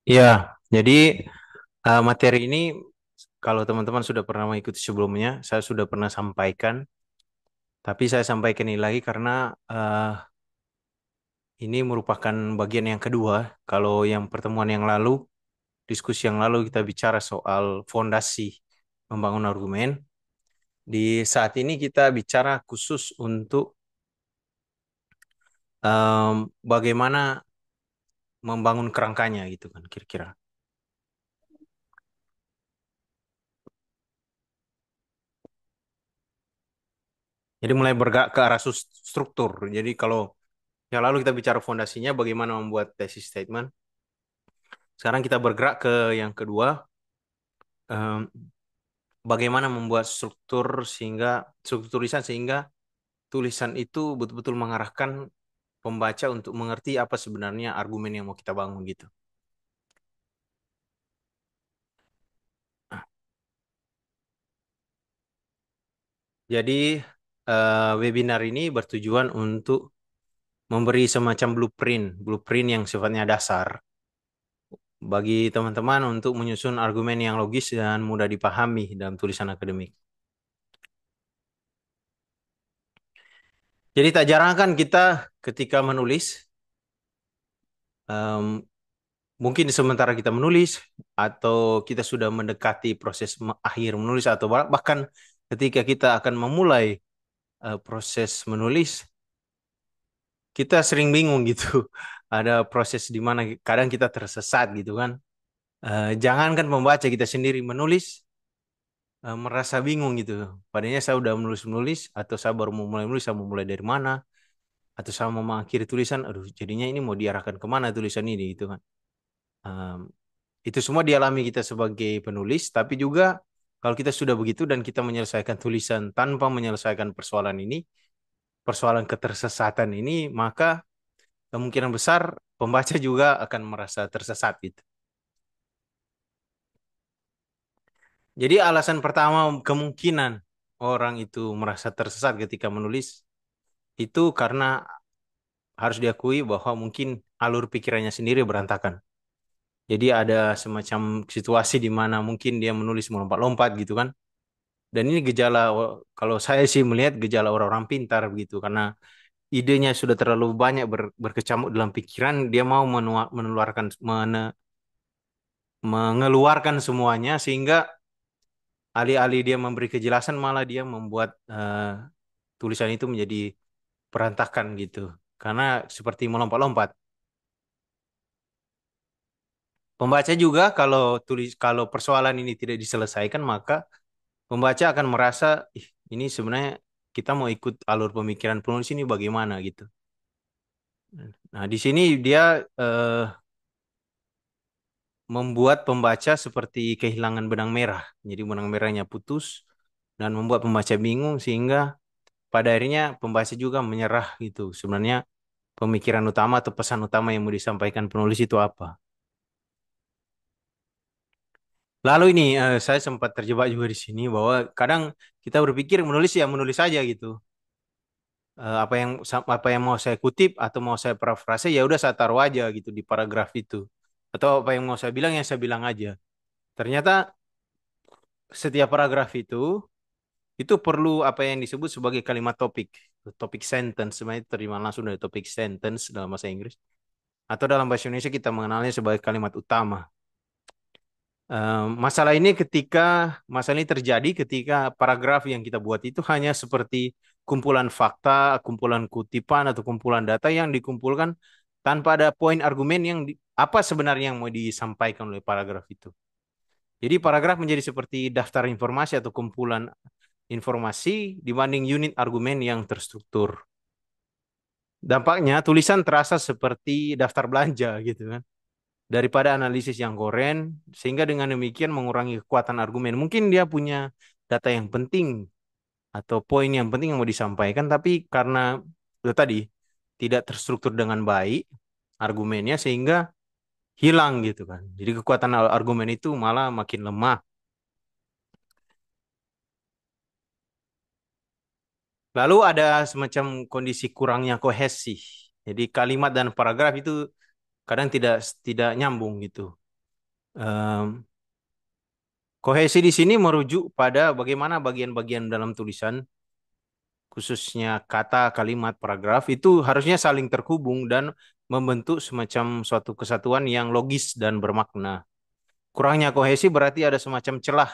Ya, jadi materi ini kalau teman-teman sudah pernah mengikuti sebelumnya, saya sudah pernah sampaikan, tapi saya sampaikan ini lagi karena ini merupakan bagian yang kedua. Kalau yang pertemuan yang lalu, diskusi yang lalu kita bicara soal fondasi membangun argumen. Di saat ini kita bicara khusus untuk bagaimana membangun kerangkanya gitu kan kira-kira. Jadi mulai bergerak ke arah struktur. Jadi kalau yang lalu kita bicara fondasinya, bagaimana membuat thesis statement. Sekarang kita bergerak ke yang kedua, em, bagaimana membuat struktur tulisan sehingga tulisan itu betul-betul mengarahkan pembaca untuk mengerti apa sebenarnya argumen yang mau kita bangun gitu. Nah, jadi webinar ini bertujuan untuk memberi semacam blueprint yang sifatnya dasar bagi teman-teman untuk menyusun argumen yang logis dan mudah dipahami dalam tulisan akademik. Jadi tak jarang kan kita ketika menulis, em, mungkin sementara kita menulis atau kita sudah mendekati proses akhir menulis atau bahkan ketika kita akan memulai proses menulis, kita sering bingung gitu. Ada proses di mana kadang kita tersesat gitu kan. Jangankan membaca kita sendiri menulis merasa bingung gitu. Padahal saya udah menulis-menulis atau saya baru mau mulai menulis, saya mau mulai dari mana atau saya mau mengakhiri tulisan, aduh jadinya ini mau diarahkan kemana tulisan ini gitu kan. Um, Itu semua dialami kita sebagai penulis, tapi juga kalau kita sudah begitu dan kita menyelesaikan tulisan tanpa menyelesaikan persoalan ini, persoalan ketersesatan ini, maka kemungkinan besar pembaca juga akan merasa tersesat gitu. Jadi alasan pertama kemungkinan orang itu merasa tersesat ketika menulis itu karena harus diakui bahwa mungkin alur pikirannya sendiri berantakan. Jadi ada semacam situasi di mana mungkin dia menulis melompat-lompat gitu kan. Dan ini gejala, kalau saya sih melihat gejala orang-orang pintar begitu, karena idenya sudah terlalu banyak berkecamuk dalam pikiran, dia mau mengeluarkan semuanya, sehingga alih-alih dia memberi kejelasan, malah dia membuat tulisan itu menjadi berantakan gitu. Karena seperti melompat-lompat. Pembaca juga kalau persoalan ini tidak diselesaikan, maka pembaca akan merasa, ih, ini sebenarnya kita mau ikut alur pemikiran penulis ini bagaimana gitu. Nah, di sini dia eh, membuat pembaca seperti kehilangan benang merah. Jadi benang merahnya putus dan membuat pembaca bingung sehingga pada akhirnya pembaca juga menyerah gitu. Sebenarnya pemikiran utama atau pesan utama yang mau disampaikan penulis itu apa. Lalu ini saya sempat terjebak juga di sini bahwa kadang kita berpikir menulis ya menulis saja gitu. Apa yang mau saya kutip atau mau saya parafrase ya udah saya taruh aja gitu di paragraf itu. Atau apa yang mau saya bilang ya saya bilang aja. Ternyata setiap paragraf itu perlu apa yang disebut sebagai kalimat topik, topik sentence, sebenarnya terima langsung dari topik sentence dalam bahasa Inggris. Atau dalam bahasa Indonesia kita mengenalnya sebagai kalimat utama. Masalah ini terjadi ketika paragraf yang kita buat itu hanya seperti kumpulan fakta, kumpulan kutipan atau kumpulan data yang dikumpulkan tanpa ada poin argumen apa sebenarnya yang mau disampaikan oleh paragraf itu. Jadi paragraf menjadi seperti daftar informasi atau kumpulan informasi dibanding unit argumen yang terstruktur. Dampaknya tulisan terasa seperti daftar belanja gitu kan daripada analisis yang koren, sehingga dengan demikian mengurangi kekuatan argumen. Mungkin dia punya data yang penting atau poin yang penting yang mau disampaikan, tapi karena itu tadi tidak terstruktur dengan baik argumennya sehingga hilang gitu kan. Jadi kekuatan argumen itu malah makin lemah. Lalu ada semacam kondisi kurangnya kohesi. Jadi kalimat dan paragraf itu kadang tidak tidak nyambung gitu. Em, Kohesi di sini merujuk pada bagaimana bagian-bagian dalam tulisan, khususnya kata, kalimat, paragraf, itu harusnya saling terhubung dan membentuk semacam suatu kesatuan yang logis dan bermakna. Kurangnya kohesi berarti ada semacam celah,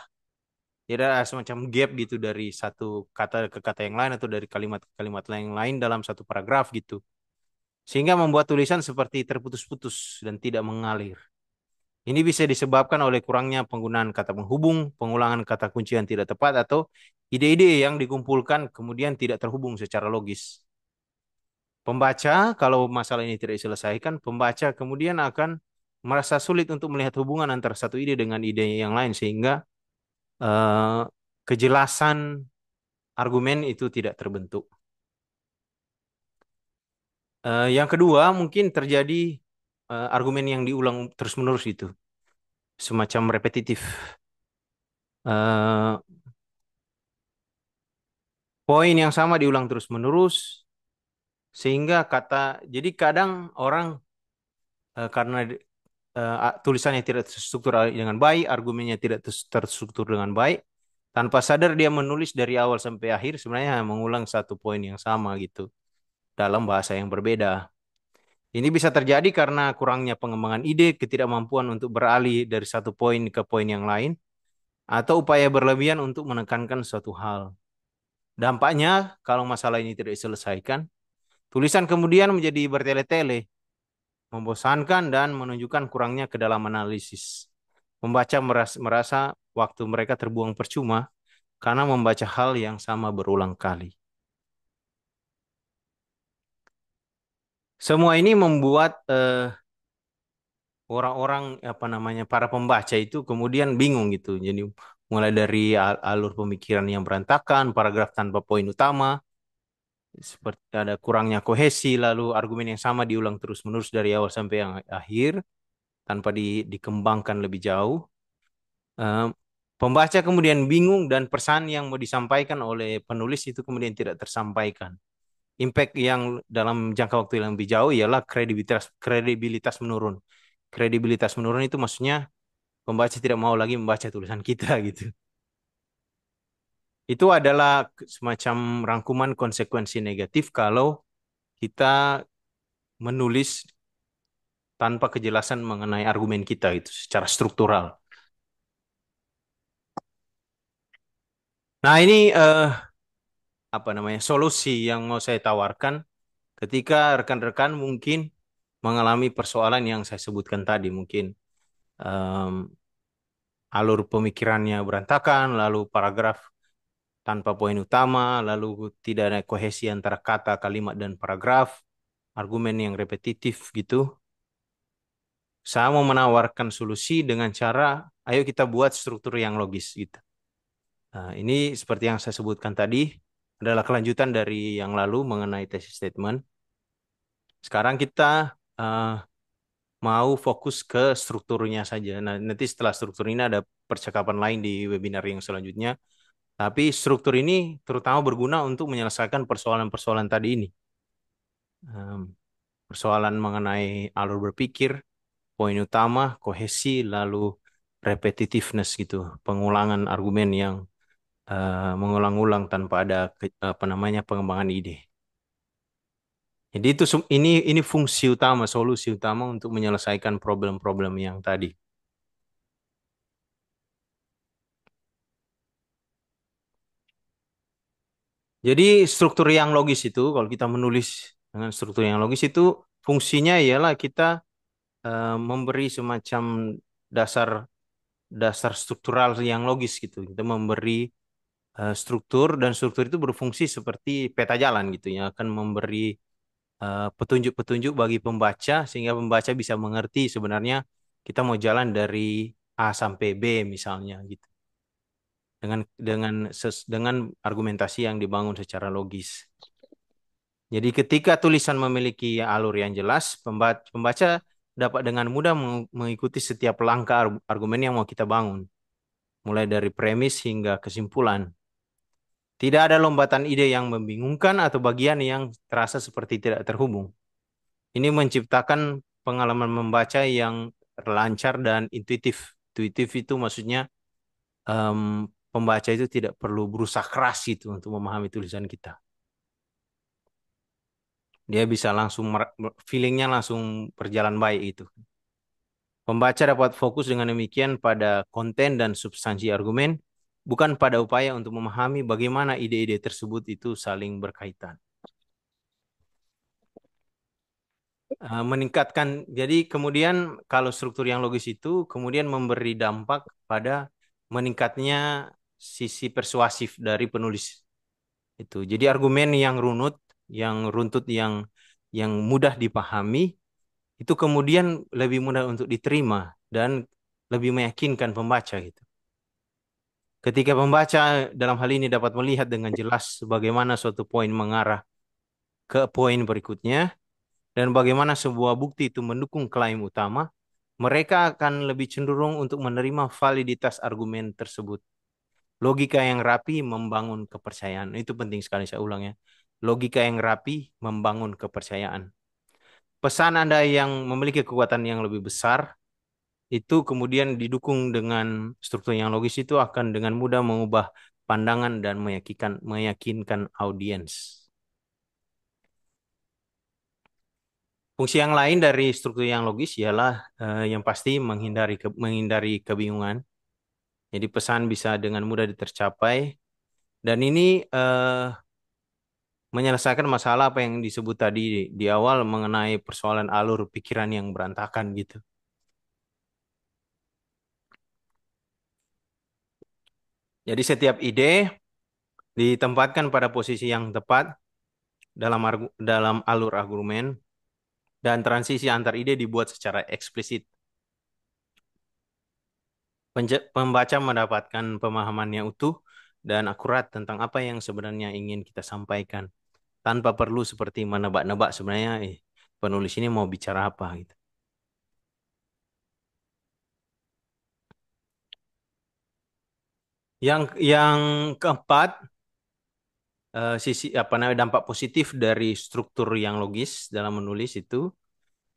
jadi ada semacam gap gitu dari satu kata ke kata yang lain atau dari kalimat ke kalimat yang lain dalam satu paragraf gitu. Sehingga membuat tulisan seperti terputus-putus dan tidak mengalir. Ini bisa disebabkan oleh kurangnya penggunaan kata penghubung, pengulangan kata kunci yang tidak tepat, atau ide-ide yang dikumpulkan kemudian tidak terhubung secara logis. Pembaca, kalau masalah ini tidak diselesaikan, pembaca kemudian akan merasa sulit untuk melihat hubungan antara satu ide dengan ide yang lain, sehingga eh, kejelasan argumen itu tidak terbentuk. Yang kedua, mungkin terjadi argumen yang diulang terus-menerus itu, semacam repetitif. Eh, Poin yang sama diulang terus-menerus, sehingga jadi kadang orang karena tulisannya tidak terstruktur dengan baik, argumennya tidak terstruktur dengan baik, tanpa sadar dia menulis dari awal sampai akhir sebenarnya mengulang satu poin yang sama gitu dalam bahasa yang berbeda. Ini bisa terjadi karena kurangnya pengembangan ide, ketidakmampuan untuk beralih dari satu poin ke poin yang lain, atau upaya berlebihan untuk menekankan suatu hal. Dampaknya, kalau masalah ini tidak diselesaikan, tulisan kemudian menjadi bertele-tele, membosankan, dan menunjukkan kurangnya kedalaman analisis. Membaca merasa waktu mereka terbuang percuma karena membaca hal yang sama berulang kali. Semua ini membuat orang-orang apa namanya para pembaca itu kemudian bingung gitu. Jadi mulai dari alur pemikiran yang berantakan, paragraf tanpa poin utama, seperti ada kurangnya kohesi, lalu argumen yang sama diulang terus-menerus dari awal sampai yang akhir tanpa dikembangkan lebih jauh. Eh, Pembaca kemudian bingung dan pesan yang mau disampaikan oleh penulis itu kemudian tidak tersampaikan. Impact yang dalam jangka waktu yang lebih jauh ialah kredibilitas kredibilitas menurun. Kredibilitas menurun itu maksudnya pembaca tidak mau lagi membaca tulisan kita gitu. Itu adalah semacam rangkuman konsekuensi negatif kalau kita menulis tanpa kejelasan mengenai argumen kita itu secara struktural. Nah, ini apa namanya? Solusi yang mau saya tawarkan ketika rekan-rekan mungkin mengalami persoalan yang saya sebutkan tadi, mungkin em, alur pemikirannya berantakan, lalu paragraf tanpa poin utama, lalu tidak ada kohesi antara kata, kalimat, dan paragraf, argumen yang repetitif gitu. Saya mau menawarkan solusi dengan cara, ayo kita buat struktur yang logis gitu. Nah, ini seperti yang saya sebutkan tadi, adalah kelanjutan dari yang lalu mengenai thesis statement. Sekarang kita eh, mau fokus ke strukturnya saja. Nah, nanti setelah struktur ini ada percakapan lain di webinar yang selanjutnya. Tapi struktur ini terutama berguna untuk menyelesaikan persoalan-persoalan tadi ini. Em, Persoalan mengenai alur berpikir, poin utama, kohesi, lalu repetitiveness gitu, pengulangan argumen yang mengulang-ulang tanpa ada apa namanya pengembangan ide. Jadi itu ini fungsi utama, solusi utama untuk menyelesaikan problem-problem yang tadi. Jadi struktur yang logis itu, kalau kita menulis dengan struktur yang logis itu, fungsinya ialah kita memberi semacam dasar dasar struktural yang logis gitu. Kita memberi struktur, dan struktur itu berfungsi seperti peta jalan gitu ya, akan memberi petunjuk-petunjuk bagi pembaca sehingga pembaca bisa mengerti sebenarnya kita mau jalan dari A sampai B misalnya gitu. Dengan argumentasi yang dibangun secara logis. Jadi ketika tulisan memiliki alur yang jelas, pembaca dapat dengan mudah mengikuti setiap langkah argumen yang mau kita bangun, mulai dari premis hingga kesimpulan. Tidak ada lompatan ide yang membingungkan atau bagian yang terasa seperti tidak terhubung. Ini menciptakan pengalaman membaca yang lancar dan intuitif. Intuitif itu maksudnya em, pembaca itu tidak perlu berusaha keras itu untuk memahami tulisan kita. Dia bisa langsung feelingnya langsung berjalan baik itu. Pembaca dapat fokus dengan demikian pada konten dan substansi argumen, bukan pada upaya untuk memahami bagaimana ide-ide tersebut itu saling berkaitan. Meningkatkan, jadi kemudian kalau struktur yang logis itu kemudian memberi dampak pada meningkatnya sisi persuasif dari penulis itu. Jadi argumen yang runut, yang runtut, yang mudah dipahami itu kemudian lebih mudah untuk diterima dan lebih meyakinkan pembaca gitu. Ketika pembaca dalam hal ini dapat melihat dengan jelas bagaimana suatu poin mengarah ke poin berikutnya dan bagaimana sebuah bukti itu mendukung klaim utama, mereka akan lebih cenderung untuk menerima validitas argumen tersebut. Logika yang rapi membangun kepercayaan. Itu penting sekali saya ulang ya. Logika yang rapi membangun kepercayaan. Pesan Anda yang memiliki kekuatan yang lebih besar itu kemudian didukung dengan struktur yang logis itu akan dengan mudah mengubah pandangan dan meyakinkan audiens. Fungsi yang lain dari struktur yang logis ialah yang pasti menghindari kebingungan. Jadi pesan bisa dengan mudah tercapai dan ini menyelesaikan masalah apa yang disebut tadi di awal mengenai persoalan alur pikiran yang berantakan gitu. Jadi setiap ide ditempatkan pada posisi yang tepat dalam alur argumen dan transisi antar ide dibuat secara eksplisit. Pembaca mendapatkan pemahaman yang utuh dan akurat tentang apa yang sebenarnya ingin kita sampaikan tanpa perlu seperti menebak-nebak sebenarnya penulis ini mau bicara apa gitu. Yang keempat, sisi apa namanya dampak positif dari struktur yang logis dalam menulis itu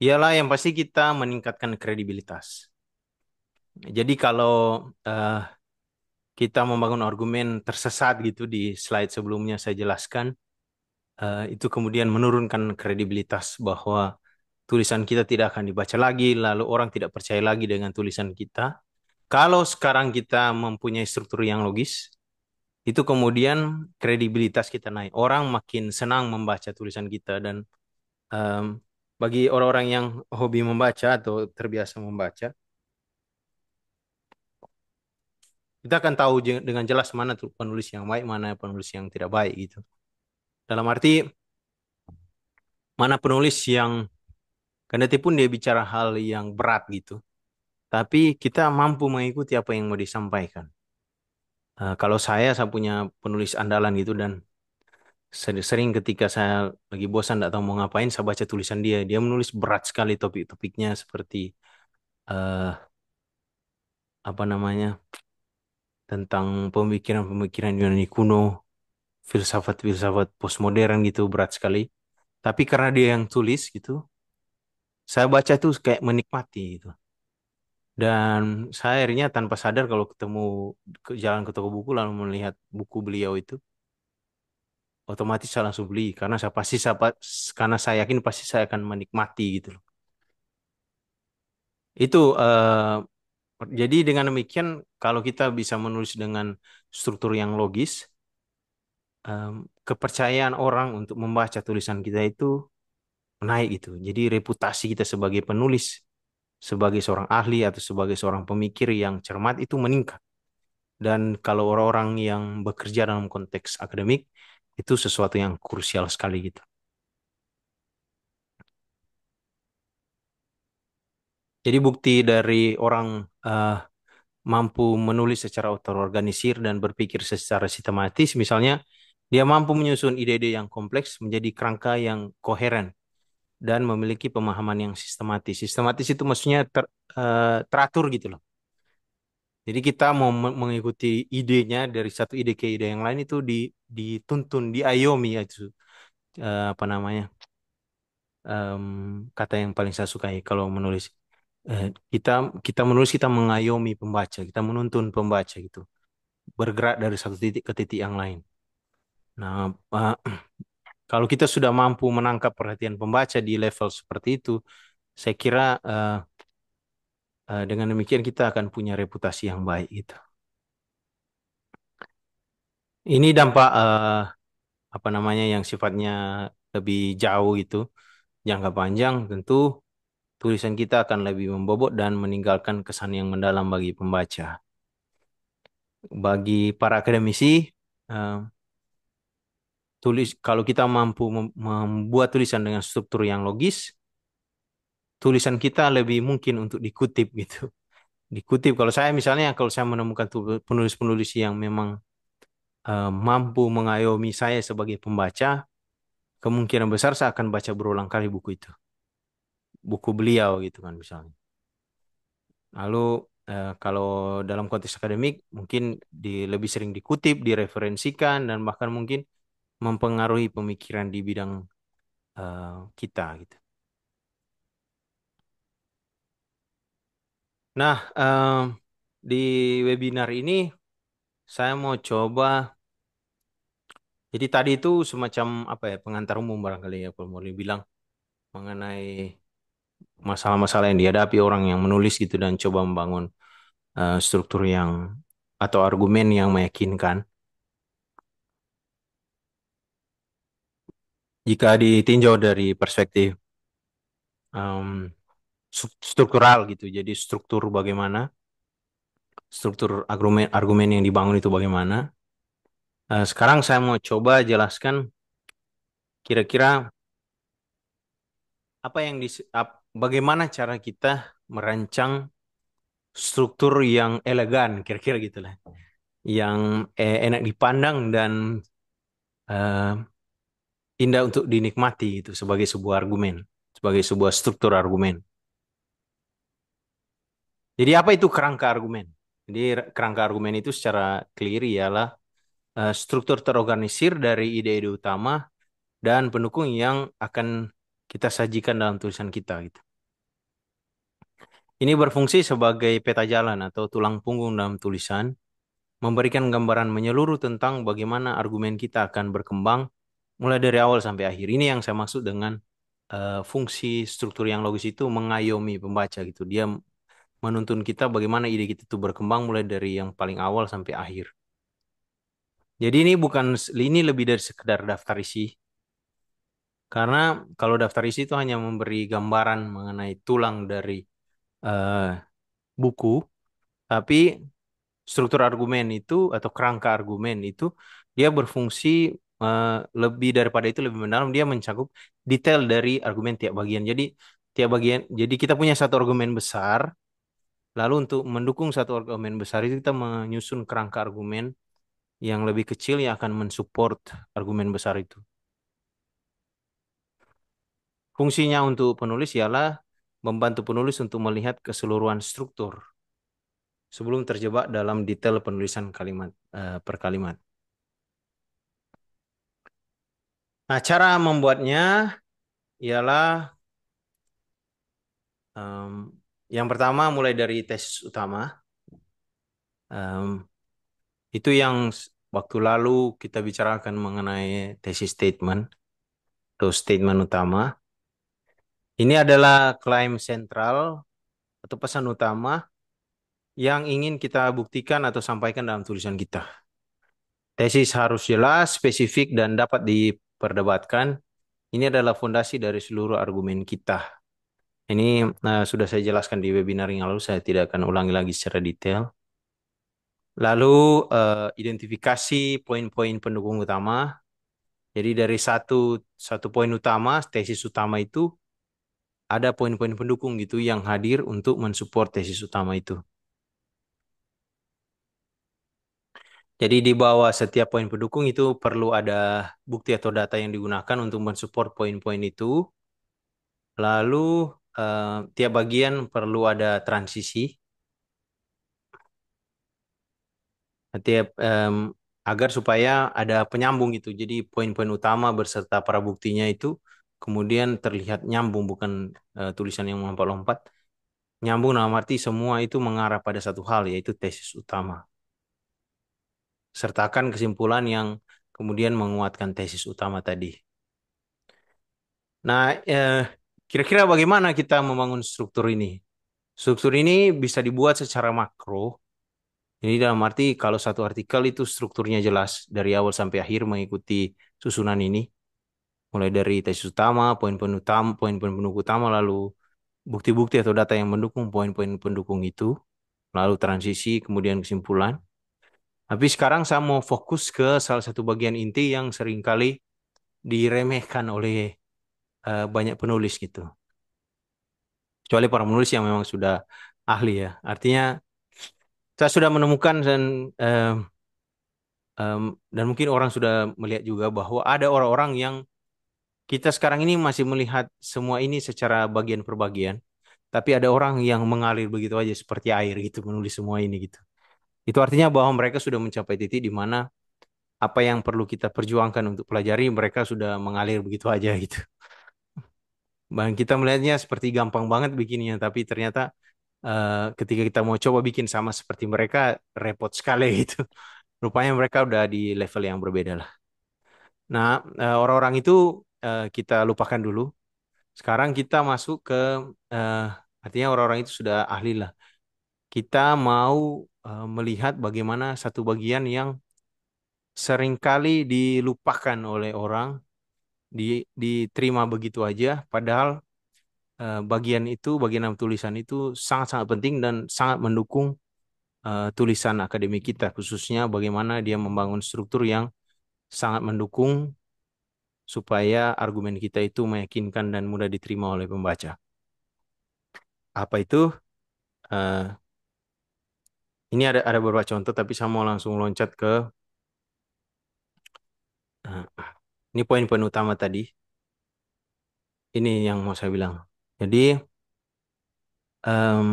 ialah yang pasti kita meningkatkan kredibilitas. Jadi kalau eh, kita membangun argumen tersesat gitu di slide sebelumnya saya jelaskan, itu kemudian menurunkan kredibilitas bahwa tulisan kita tidak akan dibaca lagi, lalu orang tidak percaya lagi dengan tulisan kita. Kalau sekarang kita mempunyai struktur yang logis, itu kemudian kredibilitas kita naik. Orang makin senang membaca tulisan kita dan em, bagi orang-orang yang hobi membaca atau terbiasa membaca, kita akan tahu dengan jelas mana tuh penulis yang baik, mana penulis yang tidak baik gitu. Dalam arti mana penulis yang kendati pun dia bicara hal yang berat gitu, tapi kita mampu mengikuti apa yang mau disampaikan. Kalau saya punya penulis andalan gitu dan sering ketika saya lagi bosan tidak tahu mau ngapain, saya baca tulisan dia. Dia menulis berat sekali topik-topiknya seperti eh, apa namanya tentang pemikiran-pemikiran Yunani kuno, filsafat-filsafat postmodern gitu berat sekali. Tapi karena dia yang tulis gitu, saya baca tuh kayak menikmati gitu. Dan saya akhirnya tanpa sadar kalau ketemu jalan ke toko buku lalu melihat buku beliau itu, otomatis saya langsung beli karena karena saya yakin pasti saya akan menikmati gitu loh. Itu jadi dengan demikian kalau kita bisa menulis dengan struktur yang logis, kepercayaan orang untuk membaca tulisan kita itu naik gitu. Jadi reputasi kita sebagai penulis, sebagai seorang ahli atau sebagai seorang pemikir yang cermat itu meningkat. Dan kalau orang-orang yang bekerja dalam konteks akademik itu sesuatu yang krusial sekali gitu. Jadi bukti dari orang eh, mampu menulis secara terorganisir dan berpikir secara sistematis, misalnya dia mampu menyusun ide-ide yang kompleks menjadi kerangka yang koheren dan memiliki pemahaman yang sistematis. Sistematis itu maksudnya teratur gitu loh. Jadi kita mau mengikuti idenya dari satu ide ke ide yang lain itu dituntun, diayomi ya itu apa namanya kata yang paling saya sukai kalau menulis. kita kita menulis, kita mengayomi pembaca, kita menuntun pembaca gitu, bergerak dari satu titik ke titik yang lain. Nah, kalau kita sudah mampu menangkap perhatian pembaca di level seperti itu, saya kira dengan demikian kita akan punya reputasi yang baik gitu. Ini dampak apa namanya yang sifatnya lebih jauh itu, jangka panjang tentu tulisan kita akan lebih membobot dan meninggalkan kesan yang mendalam bagi pembaca. Bagi para akademisi, eh, kalau kita mampu membuat tulisan dengan struktur yang logis, tulisan kita lebih mungkin untuk dikutip gitu. Dikutip, kalau saya misalnya, kalau saya menemukan penulis-penulis yang memang mampu mengayomi saya sebagai pembaca, kemungkinan besar saya akan baca berulang kali buku itu, buku beliau gitu kan misalnya. Lalu kalau dalam konteks akademik mungkin lebih sering dikutip, direferensikan, dan bahkan mungkin mempengaruhi pemikiran di bidang kita gitu. Nah, di webinar ini saya mau coba. Jadi tadi itu semacam apa ya, pengantar umum barangkali ya kalau mau dibilang mengenai masalah-masalah yang dihadapi orang yang menulis gitu dan coba membangun struktur yang atau argumen yang meyakinkan. Jika ditinjau dari perspektif em, struktural gitu, jadi struktur bagaimana, struktur argumen argumen yang dibangun itu bagaimana. Sekarang saya mau coba jelaskan kira-kira apa yang bagaimana cara kita merancang struktur yang elegan, kira-kira gitulah, yang enak dipandang dan eh, indah untuk dinikmati itu sebagai sebuah argumen, sebagai sebuah struktur argumen. Jadi apa itu kerangka argumen? Jadi kerangka argumen itu secara clear ialah struktur terorganisir dari ide-ide utama dan pendukung yang akan kita sajikan dalam tulisan kita gitu. Ini berfungsi sebagai peta jalan atau tulang punggung dalam tulisan, memberikan gambaran menyeluruh tentang bagaimana argumen kita akan berkembang mulai dari awal sampai akhir. Ini yang saya maksud dengan fungsi struktur yang logis itu mengayomi pembaca gitu. Dia menuntun kita bagaimana ide kita itu berkembang mulai dari yang paling awal sampai akhir. Jadi ini lebih dari sekedar daftar isi. Karena kalau daftar isi itu hanya memberi gambaran mengenai tulang dari eh, buku, tapi struktur argumen itu atau kerangka argumen itu dia berfungsi eh, lebih daripada itu, lebih mendalam. Dia mencakup detail dari argumen tiap bagian. Jadi tiap bagian, jadi kita punya satu argumen besar. Lalu untuk mendukung satu argumen besar itu kita menyusun kerangka argumen yang lebih kecil yang akan mensupport argumen besar itu. Fungsinya untuk penulis ialah membantu penulis untuk melihat keseluruhan struktur sebelum terjebak dalam detail penulisan kalimat per kalimat. Nah, cara membuatnya ialah em, yang pertama mulai dari tesis utama. Em, itu yang waktu lalu kita bicarakan mengenai tesis statement atau statement utama. Ini adalah klaim sentral atau pesan utama yang ingin kita buktikan atau sampaikan dalam tulisan kita. Tesis harus jelas, spesifik, dan dapat diperdebatkan. Ini adalah fondasi dari seluruh argumen kita. Ini sudah saya jelaskan di webinar yang lalu, saya tidak akan ulangi lagi secara detail. Lalu identifikasi poin-poin pendukung utama. Jadi dari satu poin utama, tesis utama itu ada poin-poin pendukung gitu yang hadir untuk mensupport tesis utama itu. Jadi di bawah setiap poin pendukung itu perlu ada bukti atau data yang digunakan untuk mensupport poin-poin itu. Lalu tiap bagian perlu ada transisi. Tiap agar supaya ada penyambung gitu. Jadi poin-poin utama berserta para buktinya itu kemudian terlihat nyambung, bukan tulisan yang melompat-lompat. Nyambung dalam arti semua itu mengarah pada satu hal, yaitu tesis utama. Sertakan kesimpulan yang kemudian menguatkan tesis utama tadi. Nah, kira-kira bagaimana kita membangun struktur ini? Struktur ini bisa dibuat secara makro. Jadi dalam arti kalau satu artikel itu strukturnya jelas dari awal sampai akhir mengikuti susunan ini. Mulai dari tesis utama, poin-poin pendukung utama, lalu bukti-bukti atau data yang mendukung poin-poin pendukung itu, lalu transisi, kemudian kesimpulan. Tapi sekarang saya mau fokus ke salah satu bagian inti yang seringkali diremehkan oleh banyak penulis gitu. Kecuali para penulis yang memang sudah ahli ya. Artinya saya sudah menemukan em, dan mungkin orang sudah melihat juga bahwa ada orang-orang yang kita sekarang ini masih melihat semua ini secara bagian per bagian, tapi ada orang yang mengalir begitu aja seperti air gitu menulis semua ini gitu. Itu artinya bahwa mereka sudah mencapai titik di mana apa yang perlu kita perjuangkan untuk pelajari mereka sudah mengalir begitu aja gitu. Bang kita melihatnya seperti gampang banget bikinnya, tapi ternyata ketika kita mau coba bikin sama seperti mereka repot sekali gitu. Rupanya mereka udah di level yang berbeda lah. Nah, orang-orang itu kita lupakan dulu. Sekarang kita masuk ke eh, artinya orang-orang itu sudah ahli lah. Kita mau melihat bagaimana satu bagian yang seringkali dilupakan oleh orang, diterima begitu aja, padahal bagian dalam tulisan itu sangat-sangat penting dan sangat mendukung tulisan akademik kita, khususnya bagaimana dia membangun struktur yang sangat mendukung supaya argumen kita itu meyakinkan dan mudah diterima oleh pembaca. Apa itu? Eh, ini ada beberapa contoh, tapi saya mau langsung loncat ke eh, ini poin-poin utama tadi. Ini yang mau saya bilang. Jadi em,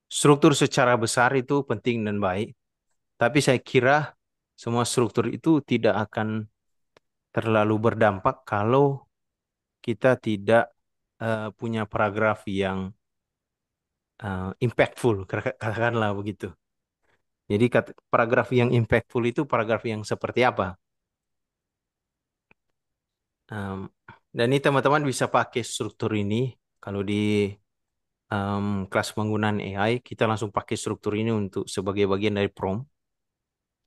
struktur secara besar itu penting dan baik, tapi saya kira semua struktur itu tidak akan terlalu berdampak kalau kita tidak punya paragraf yang impactful, katakanlah begitu. Jadi paragraf yang impactful itu paragraf yang seperti apa? Em, dan ini teman-teman bisa pakai struktur ini. Kalau di kelas penggunaan AI, kita langsung pakai struktur ini untuk sebagai bagian dari prompt.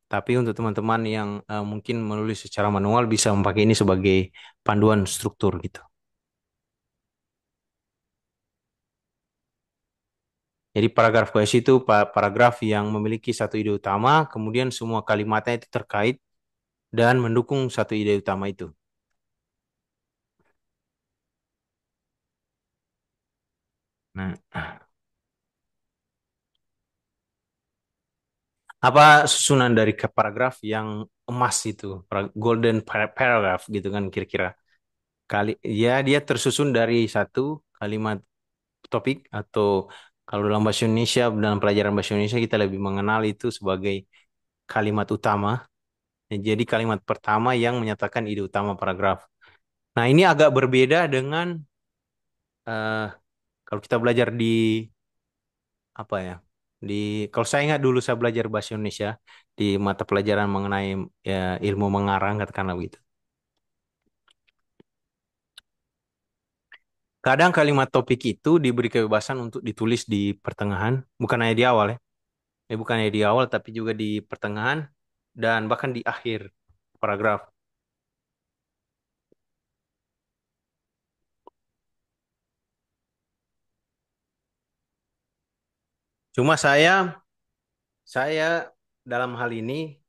Tapi untuk teman-teman yang mungkin menulis secara manual bisa memakai ini sebagai panduan struktur gitu. Jadi paragraf query itu paragraf yang memiliki satu ide utama, kemudian semua kalimatnya itu terkait dan mendukung satu ide utama itu. Nah, apa susunan dari paragraf yang emas itu, golden paragraph gitu kan kira-kira. Ya dia tersusun dari satu kalimat topik atau kalau dalam bahasa Indonesia, dalam pelajaran bahasa Indonesia kita lebih mengenal itu sebagai kalimat utama. Jadi kalimat pertama yang menyatakan ide utama paragraf. Nah, ini agak berbeda dengan eh, kalau kita belajar di apa ya? Di kalau saya ingat dulu saya belajar bahasa Indonesia di mata pelajaran mengenai ya, ilmu mengarang katakanlah begitu. Kadang kalimat topik itu diberi kebebasan untuk ditulis di pertengahan, bukan hanya di awal ya. Bukan hanya di awal tapi juga di pertengahan dan bahkan di akhir paragraf. Cuma saya dalam hal ini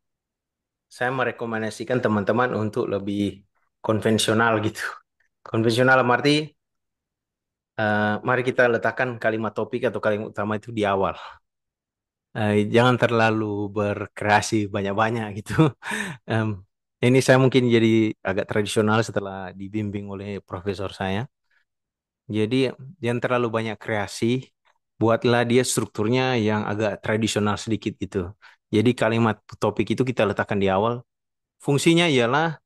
saya merekomendasikan teman-teman untuk lebih konvensional gitu. Konvensional dalam arti mari kita letakkan kalimat topik atau kalimat utama itu di awal. Jangan terlalu berkreasi banyak-banyak gitu. Em, ini saya mungkin jadi agak tradisional setelah dibimbing oleh profesor saya. Jadi jangan terlalu banyak kreasi, buatlah dia strukturnya yang agak tradisional sedikit gitu. Jadi kalimat topik itu kita letakkan di awal. Fungsinya ialah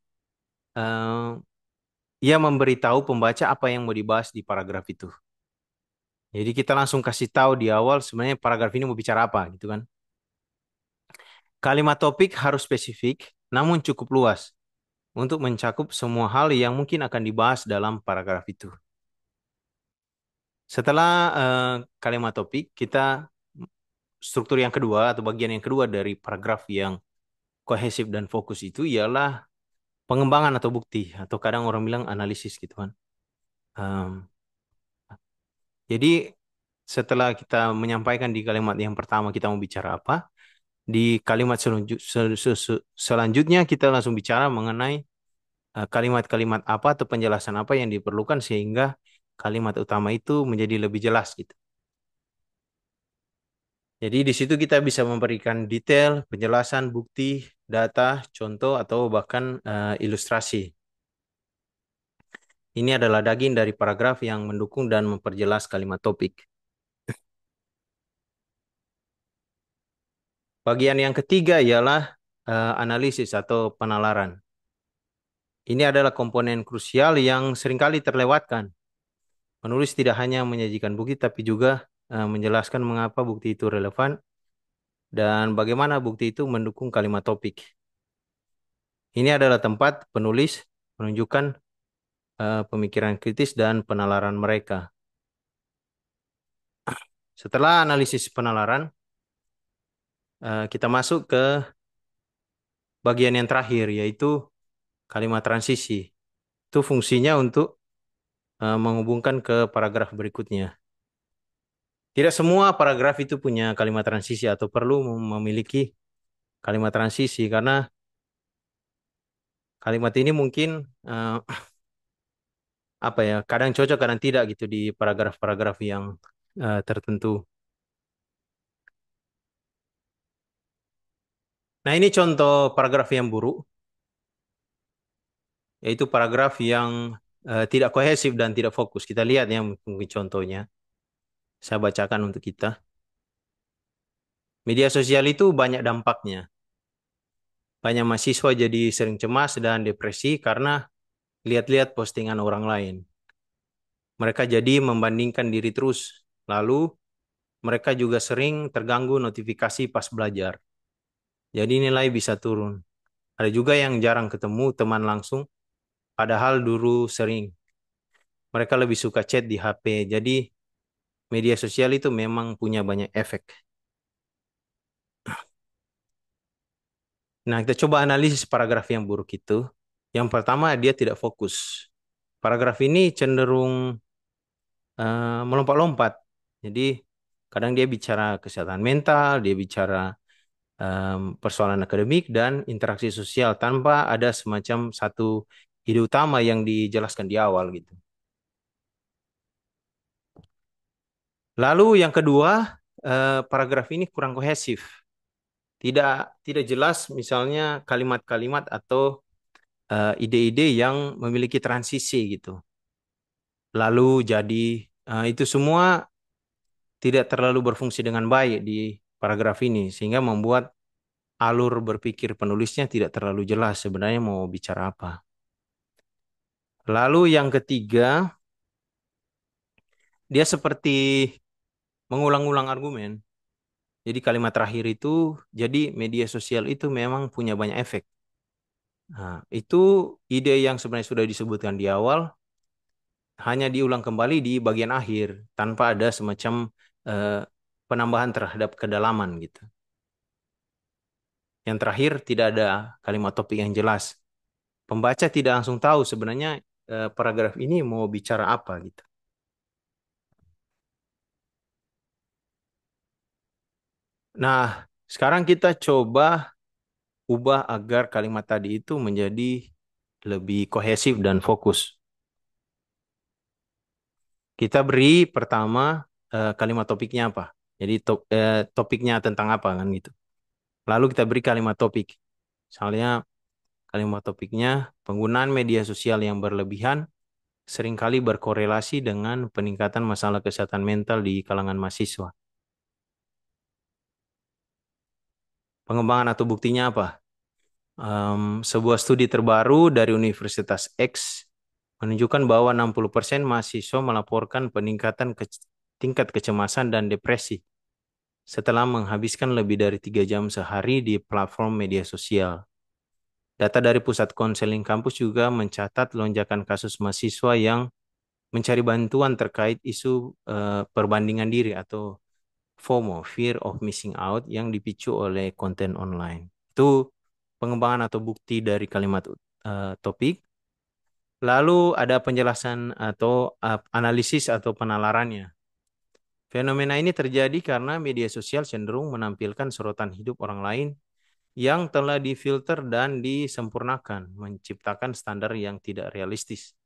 ia memberitahu pembaca apa yang mau dibahas di paragraf itu. Jadi kita langsung kasih tahu di awal sebenarnya paragraf ini mau bicara apa gitu kan. Kalimat topik harus spesifik, namun cukup luas untuk mencakup semua hal yang mungkin akan dibahas dalam paragraf itu. Setelah kalimat topik, kita struktur yang kedua atau bagian yang kedua dari paragraf yang kohesif dan fokus itu ialah pengembangan atau bukti atau kadang orang bilang analisis gitu kan. Em, jadi setelah kita menyampaikan di kalimat yang pertama kita mau bicara apa, di kalimat selanjutnya kita langsung bicara mengenai kalimat-kalimat apa atau penjelasan apa yang diperlukan sehingga kalimat utama itu menjadi lebih jelas gitu. Jadi di situ kita bisa memberikan detail, penjelasan, bukti, data, contoh atau bahkan ilustrasi. Ini adalah daging dari paragraf yang mendukung dan memperjelas kalimat topik. Bagian yang ketiga ialah analisis atau penalaran. Ini adalah komponen krusial yang seringkali terlewatkan. Penulis tidak hanya menyajikan bukti, tapi juga menjelaskan mengapa bukti itu relevan dan bagaimana bukti itu mendukung kalimat topik. Ini adalah tempat penulis menunjukkan pemikiran kritis dan penalaran mereka. Setelah analisis penalaran, kita masuk ke bagian yang terakhir, yaitu kalimat transisi. Itu fungsinya untuk menghubungkan ke paragraf berikutnya. Tidak semua paragraf itu punya kalimat transisi atau perlu memiliki kalimat transisi karena kalimat ini mungkin eh, apa ya, kadang cocok, kadang tidak gitu di paragraf-paragraf yang tertentu. Nah, ini contoh paragraf yang buruk, yaitu paragraf yang tidak kohesif dan tidak fokus. Kita lihat ya mungkin contohnya. Saya bacakan untuk kita. Media sosial itu banyak dampaknya. Banyak mahasiswa jadi sering cemas dan depresi karena lihat-lihat postingan orang lain. Mereka jadi membandingkan diri terus. Lalu mereka juga sering terganggu notifikasi pas belajar. Jadi nilai bisa turun. Ada juga yang jarang ketemu teman langsung, padahal dulu sering. Mereka lebih suka chat di HP. Jadi media sosial itu memang punya banyak efek. Nah, kita coba analisis paragraf yang buruk itu. Yang pertama, dia tidak fokus. Paragraf ini cenderung melompat-lompat. Jadi, kadang dia bicara kesehatan mental, dia bicara persoalan akademik, dan interaksi sosial tanpa ada semacam satu ide utama yang dijelaskan di awal gitu. Lalu yang kedua, paragraf ini kurang kohesif. Tidak jelas misalnya kalimat-kalimat atau ide-ide yang memiliki transisi gitu. Lalu jadi itu semua tidak terlalu berfungsi dengan baik di paragraf ini sehingga membuat alur berpikir penulisnya tidak terlalu jelas sebenarnya mau bicara apa. Lalu yang ketiga, dia seperti mengulang-ulang argumen. Jadi kalimat terakhir itu, jadi media sosial itu memang punya banyak efek. Nah, itu ide yang sebenarnya sudah disebutkan di awal, hanya diulang kembali di bagian akhir tanpa ada semacam eh, penambahan terhadap kedalaman gitu. Yang terakhir tidak ada kalimat topik yang jelas. Pembaca tidak langsung tahu sebenarnya paragraf ini mau bicara apa gitu. Nah, sekarang kita coba ubah agar kalimat tadi itu menjadi lebih kohesif dan fokus. Kita beri pertama kalimat topiknya apa. Jadi topiknya tentang apa kan gitu. Lalu kita beri kalimat topik. Misalnya kalimat topiknya penggunaan media sosial yang berlebihan seringkali berkorelasi dengan peningkatan masalah kesehatan mental di kalangan mahasiswa. Pengembangan atau buktinya apa? Sebuah studi terbaru dari Universitas X menunjukkan bahwa 60% mahasiswa melaporkan peningkatan tingkat kecemasan dan depresi setelah menghabiskan lebih dari 3 jam sehari di platform media sosial. Data dari Pusat Konseling Kampus juga mencatat lonjakan kasus mahasiswa yang mencari bantuan terkait isu perbandingan diri atau FOMO, Fear of Missing Out, yang dipicu oleh konten online. Itu pengembangan atau bukti dari kalimat topik. Lalu ada penjelasan atau analisis atau penalarannya. Fenomena ini terjadi karena media sosial cenderung menampilkan sorotan hidup orang lain yang telah difilter dan disempurnakan, menciptakan standar yang tidak realistis.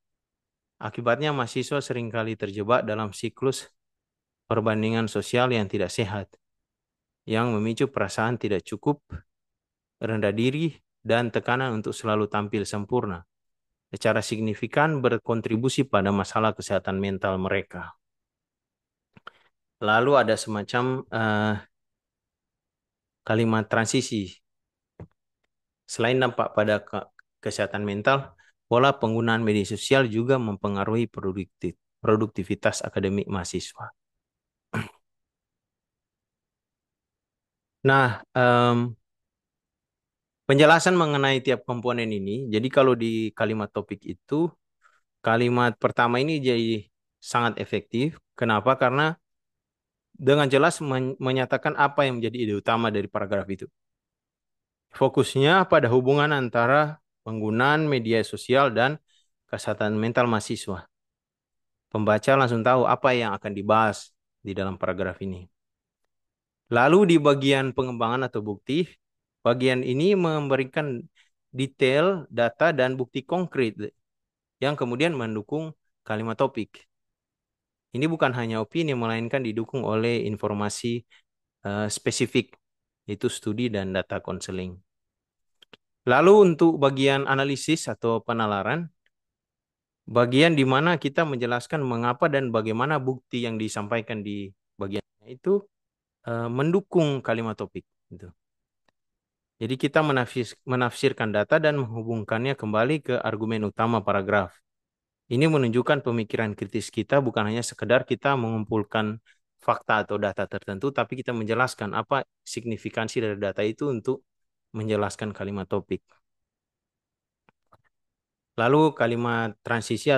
Akibatnya mahasiswa seringkali terjebak dalam siklus perbandingan sosial yang tidak sehat, yang memicu perasaan tidak cukup, rendah diri, dan tekanan untuk selalu tampil sempurna, secara signifikan berkontribusi pada masalah kesehatan mental mereka. Lalu ada semacam kalimat transisi. Selain dampak pada kesehatan mental, pola penggunaan media sosial juga mempengaruhi produktivitas akademik mahasiswa. Nah, penjelasan mengenai tiap komponen ini, jadi kalau di kalimat topik itu, kalimat pertama ini jadi sangat efektif. Kenapa? Karena dengan jelas menyatakan apa yang menjadi ide utama dari paragraf itu. Fokusnya pada hubungan antara penggunaan media sosial dan kesehatan mental mahasiswa. Pembaca langsung tahu apa yang akan dibahas di dalam paragraf ini. Lalu di bagian pengembangan atau bukti, bagian ini memberikan detail, data, dan bukti konkret yang kemudian mendukung kalimat topik. Ini bukan hanya opini, melainkan didukung oleh informasi spesifik, yaitu studi dan data konseling. Lalu untuk bagian analisis atau penalaran, bagian di mana kita menjelaskan mengapa dan bagaimana bukti yang disampaikan di bagian itu mendukung kalimat topik. Gitu. Jadi kita menafsirkan data dan menghubungkannya kembali ke argumen utama paragraf. Ini menunjukkan pemikiran kritis kita, bukan hanya sekedar kita mengumpulkan fakta atau data tertentu, tapi kita menjelaskan apa signifikansi dari data itu untuk menjelaskan kalimat topik. Lalu kalimat transisi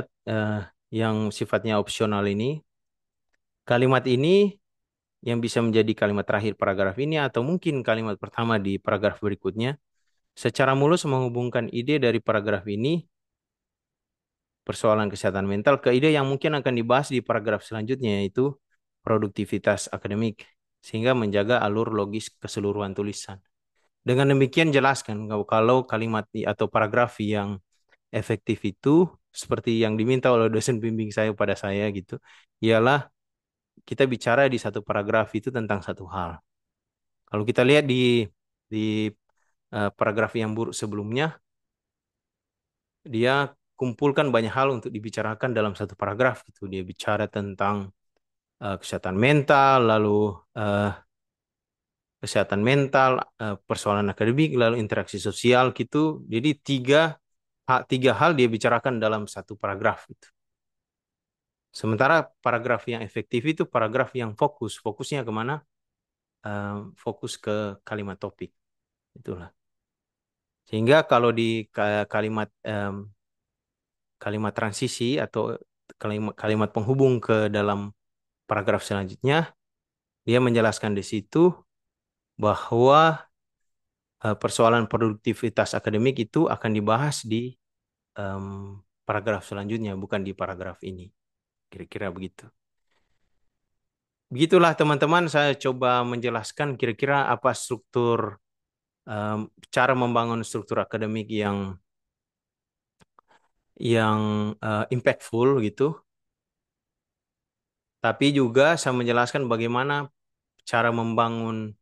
yang sifatnya opsional ini, kalimat ini yang bisa menjadi kalimat terakhir paragraf ini atau mungkin kalimat pertama di paragraf berikutnya, secara mulus menghubungkan ide dari paragraf ini, persoalan kesehatan mental, ke ide yang mungkin akan dibahas di paragraf selanjutnya, yaitu produktivitas akademik, sehingga menjaga alur logis keseluruhan tulisan. Dengan demikian jelaskan kalau kalimat atau paragraf yang efektif itu seperti yang diminta oleh dosen bimbing saya pada saya gitu, ialah kita bicara di satu paragraf itu tentang satu hal. Kalau kita lihat di paragraf yang buruk sebelumnya, dia kumpulkan banyak hal untuk dibicarakan dalam satu paragraf gitu. Dia bicara tentang kesehatan mental, lalu kesehatan mental, persoalan akademik, lalu interaksi sosial gitu. Jadi tiga hal dia bicarakan dalam satu paragraf gitu. Sementara paragraf yang efektif itu paragraf yang fokusnya kemana? Fokus ke kalimat topik, itulah. Sehingga kalau di kalimat transisi atau kalimat penghubung ke dalam paragraf selanjutnya, dia menjelaskan di situ bahwa persoalan produktivitas akademik itu akan dibahas di paragraf selanjutnya, bukan di paragraf ini. Kira-kira begitu. Begitulah teman-teman, saya coba menjelaskan kira-kira apa cara membangun struktur akademik yang impactful gitu. Tapi juga saya menjelaskan bagaimana cara membangun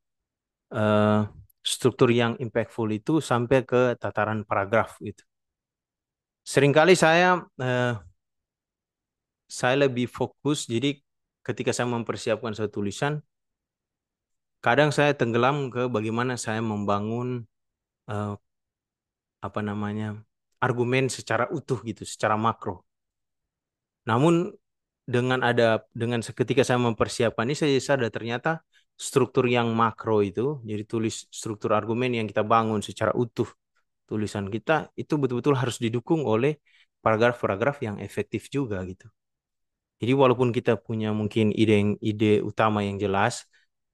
uh, struktur yang impactful itu sampai ke tataran paragraf gitu. Seringkali saya lebih fokus, jadi ketika saya mempersiapkan suatu tulisan, kadang saya tenggelam ke bagaimana saya membangun uh, apa namanya argumen secara utuh gitu, secara makro. Namun dengan seketika saya mempersiapkan ini saya sadar ternyata struktur yang makro itu, jadi tulis struktur argumen yang kita bangun secara utuh tulisan kita itu betul-betul harus didukung oleh paragraf-paragraf yang efektif juga gitu. Jadi walaupun kita punya mungkin ide utama yang jelas,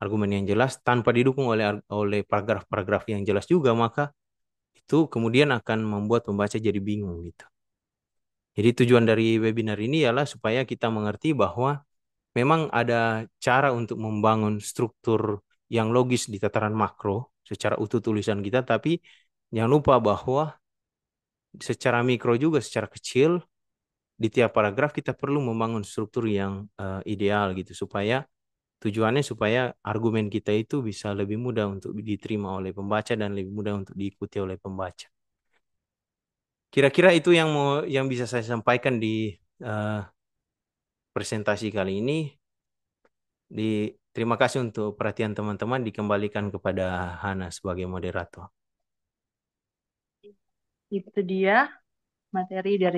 argumen yang jelas, tanpa didukung oleh paragraf-paragraf yang jelas juga, maka itu kemudian akan membuat pembaca jadi bingung gitu. Jadi tujuan dari webinar ini ialah supaya kita mengerti bahwa memang ada cara untuk membangun struktur yang logis di tataran makro secara utuh tulisan kita, tapi jangan lupa bahwa secara mikro juga, secara kecil di tiap paragraf kita perlu membangun struktur yang ideal gitu supaya tujuannya supaya argumen kita itu bisa lebih mudah untuk diterima oleh pembaca dan lebih mudah untuk diikuti oleh pembaca. Kira-kira itu yang bisa saya sampaikan di eh, presentasi kali ini. Terima kasih untuk perhatian teman-teman dikembalikan kepada Hana sebagai moderator. Itu dia materi dari